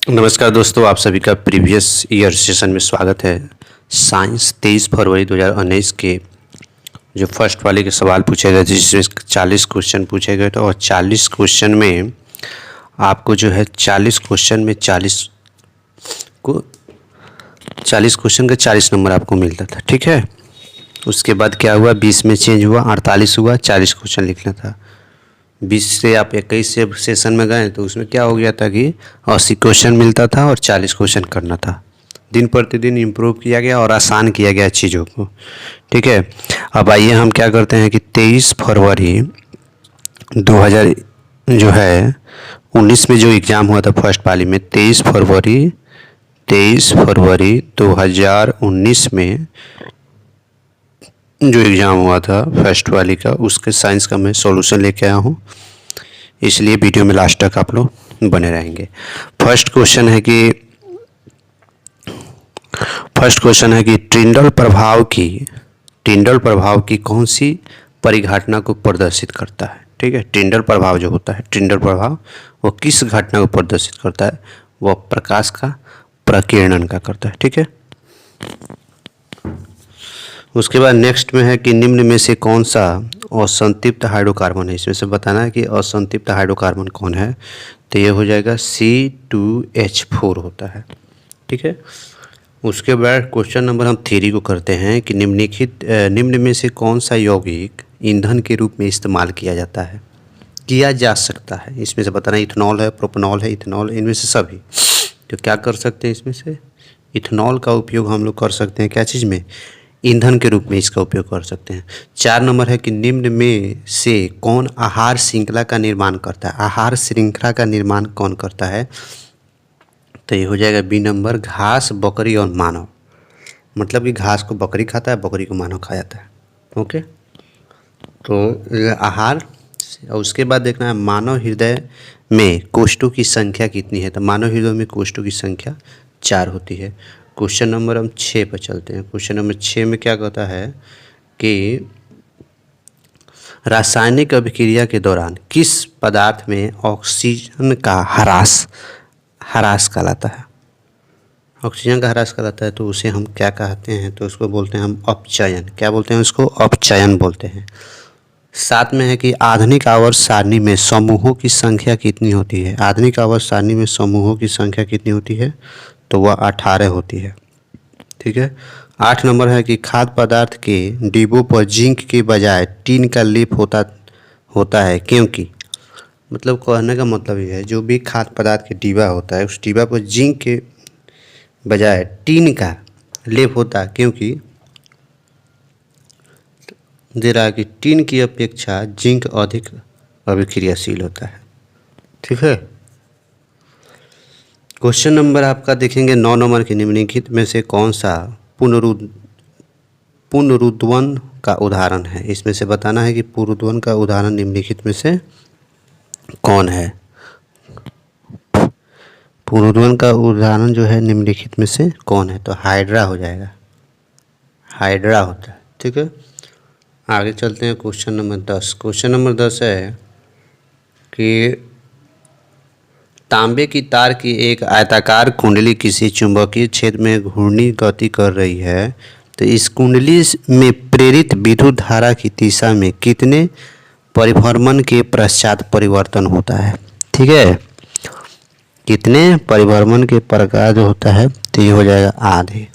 नमस्कार दोस्तों, आप सभी का प्रीवियस ईयर सेशन में स्वागत है। साइंस 23 फरवरी 2019 के जो फर्स्ट वाले के सवाल पूछे गए थे, जिसमें 40 क्वेश्चन पूछे गए थे और 40 क्वेश्चन में आपको जो है 40 क्वेश्चन में 40 क्वेश्चन का 40 नंबर आपको मिलता था। ठीक है, उसके बाद क्या हुआ, 20 में चेंज हुआ, 48 हुआ, 40 क्वेश्चन लिखना था। 20 से आप 21 से सेशन में गए तो उसमें क्या हो गया था कि 80 क्वेश्चन मिलता था और 40 क्वेश्चन करना था। दिन प्रतिदिन इम्प्रूव किया गया और आसान किया गया चीज़ों को। ठीक है, अब आइए हम क्या करते हैं कि 23 फरवरी 2000 जो है 19 में जो एग्ज़ाम हुआ था फर्स्ट पाली में, 23 फरवरी 2019 में जो एग्ज़ाम हुआ था फर्स्ट वाली का, उसके साइंस का मैं सॉल्यूशन लेके आया हूँ, इसलिए वीडियो में लास्ट तक आप लोग बने रहेंगे। फर्स्ट क्वेश्चन है कि टिंडल प्रभाव की कौन सी परिघटना को प्रदर्शित करता है। ठीक है, टिंडल प्रभाव जो होता है, टिंडल प्रभाव वो किस घटना को प्रदर्शित करता है, वो प्रकाश का प्रकीर्णन का करता है। ठीक है, उसके बाद नेक्स्ट में है कि निम्न में से कौन सा असंतृप्त हाइड्रोकार्बन है। इसमें से बताना है कि असंतृप्त हाइड्रोकार्बन कौन है, तो ये हो जाएगा C2H4 होता है। ठीक है, उसके बाद क्वेश्चन नंबर हम 3 को करते हैं कि निम्न में से कौन सा यौगिक ईंधन के रूप में इस्तेमाल किया जा सकता है। इसमें से बताना, इथेनॉल है, प्रोपेनॉल है, इथेनॉल, इनमें से सभी। तो क्या कर सकते हैं, इसमें से इथेनॉल का उपयोग हम लोग कर सकते हैं क्या चीज़ में, ईंधन के रूप में इसका उपयोग कर सकते हैं। 4 नंबर है कि निम्न में से कौन आहार श्रृंखला का निर्माण करता है। आहार श्रृंखला का निर्माण कौन करता है, तो ये हो जाएगा बी नंबर, घास, बकरी और मानव। मतलब कि घास को बकरी खाता है, बकरी को मानव खा जाता है। ओके, तो आहार। और उसके बाद देखना है मानव हृदय में कोष्ठों की संख्या कितनी है, तो मानव हृदय में कोष्ठों की संख्या 4 होती है। क्वेश्चन नंबर हम 6 पर चलते हैं। क्वेश्चन नंबर 6 में क्या कहता है कि रासायनिक अभिक्रिया के दौरान किस पदार्थ में ऑक्सीजन का ह्रास कहलाता है। ऑक्सीजन का ह्रास कहलाता है तो उसे हम क्या कहते हैं, तो उसको बोलते हैं हम अपचयन। क्या बोलते हैं उसको, अपचयन बोलते हैं। 7 में है कि आधुनिक आवर्त सारणी में समूहों की संख्या कितनी होती है। आधुनिक आवर्त सारणी में समूहों की संख्या कितनी होती है, तो वह 18 होती है। ठीक है, 8 नंबर है कि खाद्य पदार्थ के डिब्बों पर जिंक के बजाय टीन का लेप होता है क्योंकि, मतलब कहने का मतलब ये है, जो भी खाद्य पदार्थ के डिब्बा होता है उस डिब्बा पर जिंक के बजाय टीन का लेप होता है क्योंकि दे रहा है कि टीन की अपेक्षा जिंक अधिक अभिक्रियाशील होता है। ठीक है, क्वेश्चन नंबर आपका देखेंगे 9 नंबर के, निम्नलिखित में से कौन सा पुनरुद्वहन का उदाहरण है। इसमें से बताना है कि पुनरुद्वहन का उदाहरण निम्नलिखित में से कौन है। पुनरुद्वहन का उदाहरण जो है निम्नलिखित में से कौन है, तो हाइड्रा हो जाएगा, हाइड्रा होता है। ठीक है, आगे चलते हैं क्वेश्चन नंबर 10। क्वेश्चन नंबर 10 है कि तांबे की तार की एक आयताकार कुंडली किसी चुंबकीय क्षेत्र में घूर्णी गति कर रही है, तो इस कुंडली में प्रेरित विद्युत धारा की दिशा में कितने परिभ्रमण के पश्चात परिवर्तन होता है। ठीक है, कितने परिभ्रमण के प्रकार जो होता है, तो ये हो जाएगा आधे।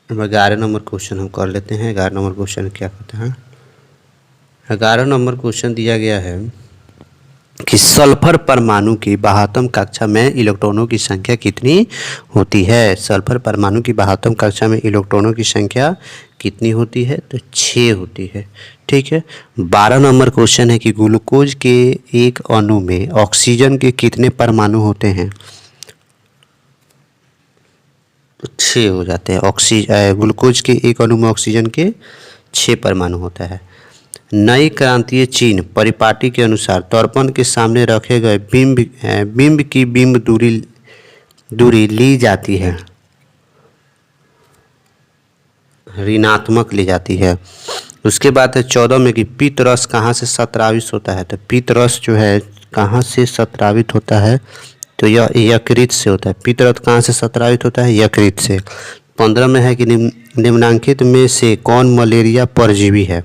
11 नंबर क्वेश्चन हम कर लेते हैं। 11 नंबर क्वेश्चन क्या कहते हैं, 11 नंबर क्वेश्चन दिया गया है कि सल्फर परमाणु की 72 कक्षा में इलेक्ट्रॉनों की संख्या कितनी होती है। सल्फर परमाणु की 72 कक्षा में इलेक्ट्रॉनों की संख्या कितनी होती है, तो 6 होती है। ठीक है, 12 नंबर क्वेश्चन है कि ग्लूकोज के एक अणु में ऑक्सीजन के कितने परमाणु होते हैं, तो 6 हो जाते हैं। ग्लूकोज के एक अणु में ऑक्सीजन के 6 परमाणु होता है। नई क्रांतीय चिन्ह परिपाटी के अनुसार दर्पण के सामने रखे गए बिंब की बिंब दूरी ली जाती है, ऋणात्मक ली जाती है। उसके बाद है 14 में कि पीत रस कहाँ से स्रावित होता है, तो पीत रस जो है कहाँ से स्रावित होता है, तो यह यकृत से होता है। पित्तरथ कहाँ से स्रावित होता है? यकृत से। 15 में है कि निम्नांकित में से कौन मलेरिया परजीवी है?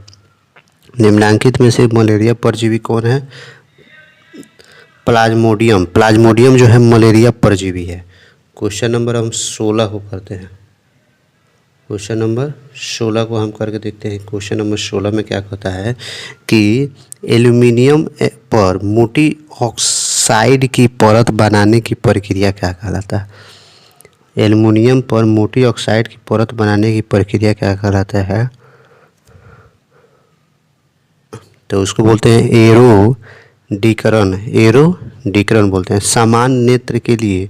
निम्नांकित में से मलेरिया परजीवी कौन है? प्लाज्मोडियम। प्लाज्मोडियम जो है मलेरिया परजीवी है। क्वेश्चन नंबर हम 16 को करते हैं। क्वेश्चन नंबर 16 को हम करके देखते हैं। क्वेश्चन नंबर 16 में क्या कहता है कि एल्यूमिनियम पर मोटी ऑक्साइड की परत बनाने की प्रक्रिया क्या कहलाता है? एल्यूमिनियम पर मोटी ऑक्साइड की परत बनाने की प्रक्रिया क्या कहलाता है? तो उसको बोलते हैं एरोडीकरण। एरोडीकरण बोलते हैं। सामान्य नेत्र के लिए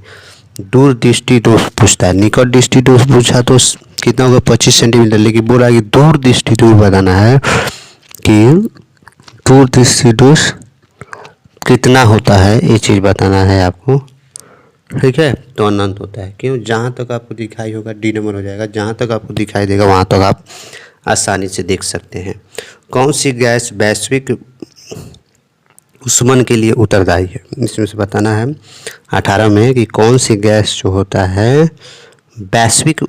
दूरदृष्टि दोष पूछता है। निकट दृष्टि दोष पूछा तो कितना होगा? 25 सेंटीमीटर। लेकिन बोला कि दूर दृष्टि दोष बताना है कि दूर दृष्टि दोष कितना होता है, ये चीज़ बताना है आपको। ठीक है, तो अनंत होता है। क्यों? जहाँ तक आपको दिखाई होगा डी नंबर हो जाएगा, जहाँ तक आपको दिखाई देगा वहाँ तक आप आसानी से देख सकते हैं। कौन सी गैस वैश्विक ऊष्मन के लिए उत्तरदायी है? इसमें से बताना है 18 में कि कौन सी गैस जो होता है वैश्विक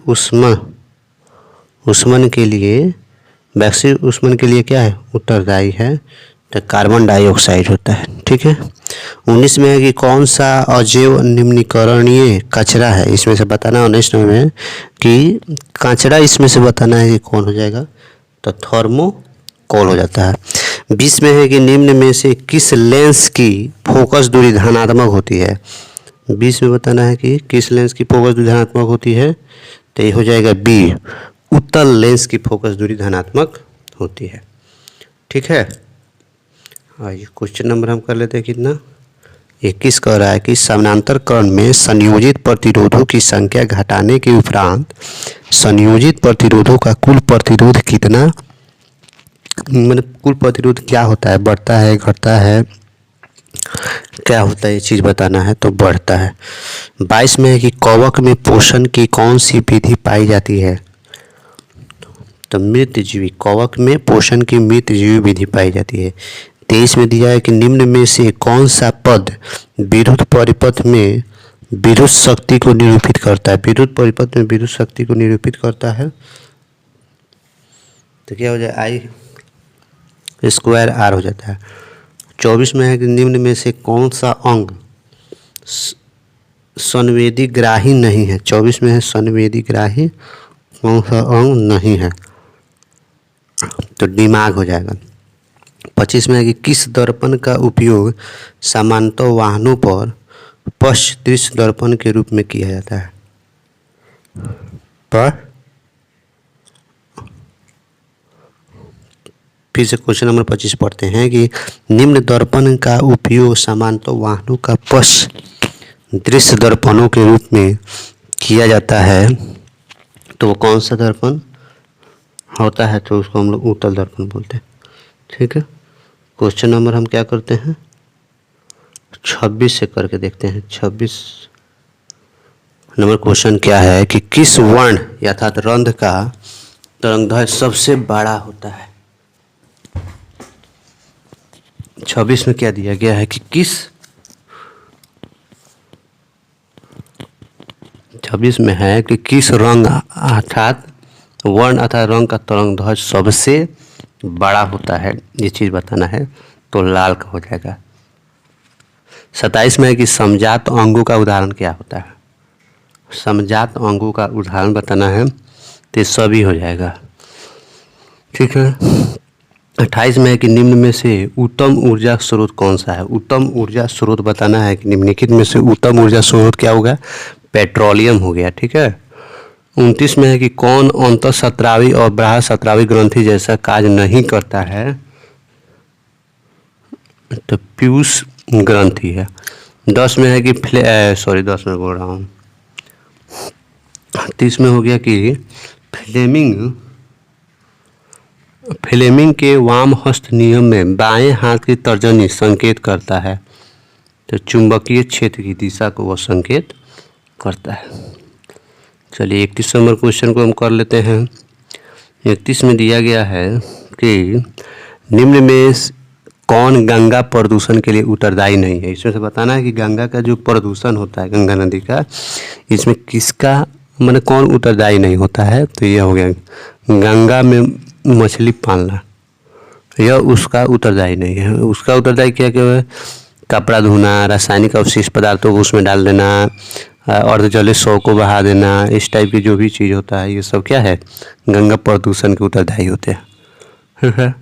ऊष्मन के लिए, वैश्विक ऊष्मन के लिए क्या है? उत्तरदायी है। तो कार्बन डाइऑक्साइड होता है। ठीक है। 19 में है कि कौन सा अजैव निम्नीकरणीय कचरा है? इसमें से बताना 19 में कि कचरा इसमें से बताना है कि कौन हो जाएगा? तो थर्मोकोल हो जाता है। 20 में है कि निम्न में से किस लेंस की फोकस दूरी धनात्मक होती है? 20 में बताना है कि किस लेंस की फोकस दूरी धनात्मक होती है? तो ये हो जाएगा बी, उत्तल लेंस की फोकस दूरी धनात्मक होती है। ठीक है। आइए क्वेश्चन नंबर हम कर लेते हैं कितना? 21 कह रहा है कि समानांतरकरण में संयोजित प्रतिरोधों की संख्या घटाने के उपरांत संयोजित प्रतिरोधों का कुल प्रतिरोध कितना, मतलब कुल प्रतिरोध क्या होता है? बढ़ता है, घटता है, क्या होता है? ये चीज़ बताना है। तो बढ़ता है। 22 में है कि कवक में पोषण की कौन सी विधि पाई जाती है? तो मृतजीवी। कवक में पोषण की मृतजीवी विधि पाई जाती है। 23 में दिया है कि निम्न में से कौन सा पद विद्युत परिपथ में विद्युत शक्ति को निरूपित करता है? विद्युत परिपथ में विद्युत शक्ति को निरूपित करता है। तो क्या हो जाए? आई स्क्वायर आर हो जाता है। 24 में है कि निम्न में से कौन सा अंग संवेदीग्राही नहीं है? 24 में है संवेदीग्राही कौन सा अंग नहीं है? तो दिमाग हो जाएगा। 25 में है कि किस दर्पण का उपयोग सामान्यतः वाहनों पर पश्च दृश्य दर्पण के रूप में किया जाता है? पर फिर से क्वेश्चन नंबर 25 पढ़ते हैं कि निम्न दर्पण का उपयोग सामान्यतः वाहनों का पश्च दृश्य दर्पणों के रूप में किया जाता है, तो वो कौन सा दर्पण होता है? तो उसको हम लोग उत्तल दर्पण बोलते हैं। ठीक है। क्वेश्चन नंबर हम क्या करते हैं? 26 से करके देखते हैं। 26 नंबर क्वेश्चन क्या है कि किस वर्ण अर्थात रंध्र का तरंगदैर्घ्य सबसे बड़ा होता है? 26 में क्या दिया गया है कि किस 26 में है कि किस रंग अर्थात वर्ण अर्थात रंग का तरंगदैर्घ्य सबसे बड़ा होता है? ये चीज़ बताना है। तो लाल का हो जाएगा। 27 में है कि समजात अंगों का उदाहरण क्या होता है? समजात अंगों का उदाहरण बताना है। तो सभी हो जाएगा। ठीक है। 28 में है कि निम्न में से उत्तम ऊर्जा स्रोत कौन सा है? उत्तम ऊर्जा स्रोत बताना है कि निम्नलिखित में से उत्तम ऊर्जा स्रोत क्या होगा? पेट्रोलियम हो गया। ठीक है। 29 में है कि कौन अंतःस्रावी और बाह्यस्रावी ग्रंथि जैसा कार्य नहीं करता है? तो पीयूष ग्रंथि है। 10 में है कि 10 में बोल रहा हूँ। 30 में हो गया कि फ्लेमिंग के वाम हस्त नियम में बाएं हाथ की तर्जनी संकेत करता है। तो चुंबकीय क्षेत्र की दिशा को वह संकेत करता है। चलिए 31 नंबर क्वेश्चन को हम कर लेते हैं। 31 में दिया गया है कि निम्न में कौन गंगा प्रदूषण के लिए उत्तरदायी नहीं है। इसमें से बताना है कि गंगा का जो प्रदूषण होता है, गंगा नदी का, इसमें किसका मतलब कौन उत्तरदायी नहीं होता है। तो ये हो गया गंगा में मछली पालना, यह उसका उत्तरदायी नहीं है। उसका उत्तरदायी क्या क्या है, कपड़ा धोना, रासायनिक अवशिष्ट पदार्थों को उसमें डाल देना, अर्धजलीय शव को बहा देना, इस टाइप की जो भी चीज़ होता है ये सब क्या है, गंगा प्रदूषण के उत्तरदायी होते हैं। ठीक है।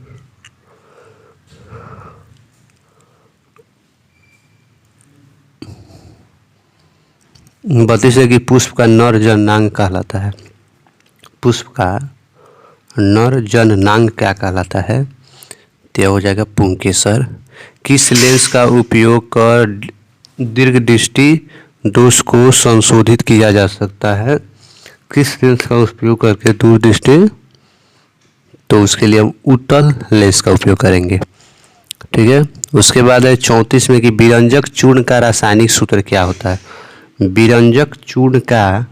बत्तीस है कि पुष्प का नर जननांग कहलाता है। पुष्प का नर जननांग क्या कहलाता है, तो हो जाएगा पुंकेसर। किस लेंस का उपयोग कर दीर्घ दृष्टि दोष को संशोधित किया जा सकता है। किस लेंस का उपयोग करके दूर दृष्टि, तो उसके लिए हम उत्तल लेंस का उपयोग करेंगे। ठीक है। उसके बाद है 34 में कि विरंजक चूर्ण का रासायनिक सूत्र क्या होता है। विरंजक चूर्ण का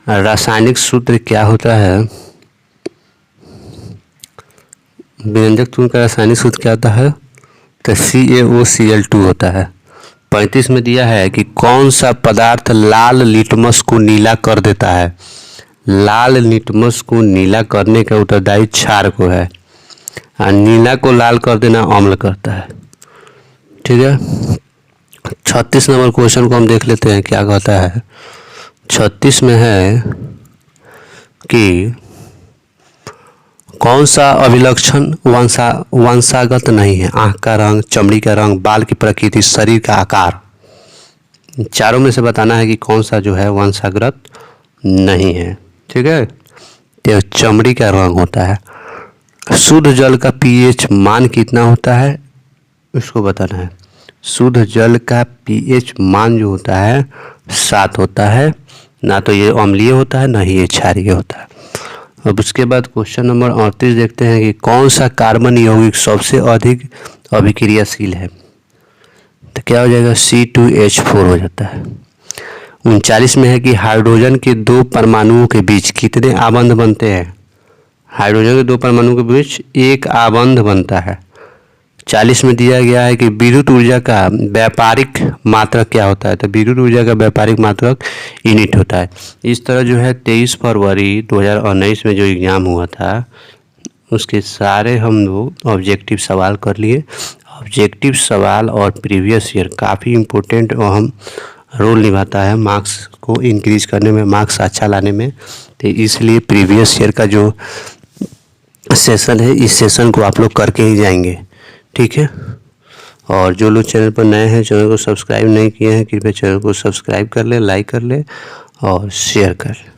रासायनिक सूत्र क्या होता है, विरंजक चूर्ण का रासायनिक सूत्र क्या होता है, तो CaOCl2 होता है। 35 में दिया है कि कौन सा पदार्थ लाल लिटमस को नीला कर देता है। लाल लिटमस को नीला करने का उत्तरदायी क्षार को है, और नीला को लाल कर देना अम्ल करता है। ठीक है। 36 नंबर क्वेश्चन को हम देख लेते हैं क्या कहता है। 36 में है कि कौन सा अभिलक्षण वंशागत नहीं है। आँख का रंग, चमड़ी का रंग, बाल की प्रकृति, शरीर का आकार, चारों में से बताना है कि कौन सा जो है वंशागत नहीं है। ठीक है। तो चमड़ी का रंग होता है। शुद्ध जल का pH मान कितना होता है, इसको बताना है। शुद्ध जल का pH मान जो होता है 7 होता है, ना तो ये अम्लीय होता है ना ही ये क्षारीय होता है। अब उसके बाद क्वेश्चन नंबर 38 देखते हैं कि कौन सा कार्बन यौगिक सबसे अधिक अभिक्रियाशील है। तो क्या हो जाएगा, C2H4 हो जाता है। 39 में है कि हाइड्रोजन के दो परमाणुओं के बीच कितने आबंध बनते हैं। हाइड्रोजन के दो परमाणुओं के बीच एक आबंध बनता है। 40 में दिया गया है कि विद्युत ऊर्जा का व्यापारिक मात्रक क्या होता है। तो विद्युत ऊर्जा का व्यापारिक मात्रक यूनिट होता है। इस तरह जो है 23 फरवरी 2019 में जो एग्ज़ाम हुआ था उसके सारे हम लोग ऑब्जेक्टिव सवाल कर लिए। ऑब्जेक्टिव सवाल और प्रीवियस ईयर काफ़ी इम्पोर्टेंट अहम रोल निभाता है मार्क्स को इंक्रीज करने में, मार्क्स अच्छा लाने में। तो इसलिए प्रीवियस ईयर का जो सेशन है इस सेशन को आप लोग करके ही जाएंगे। ठीक है। और जो लोग चैनल पर नए हैं, चैनल को सब्सक्राइब नहीं किए हैं, कृपया चैनल को सब्सक्राइब कर ले, लाइक कर ले और शेयर कर ले।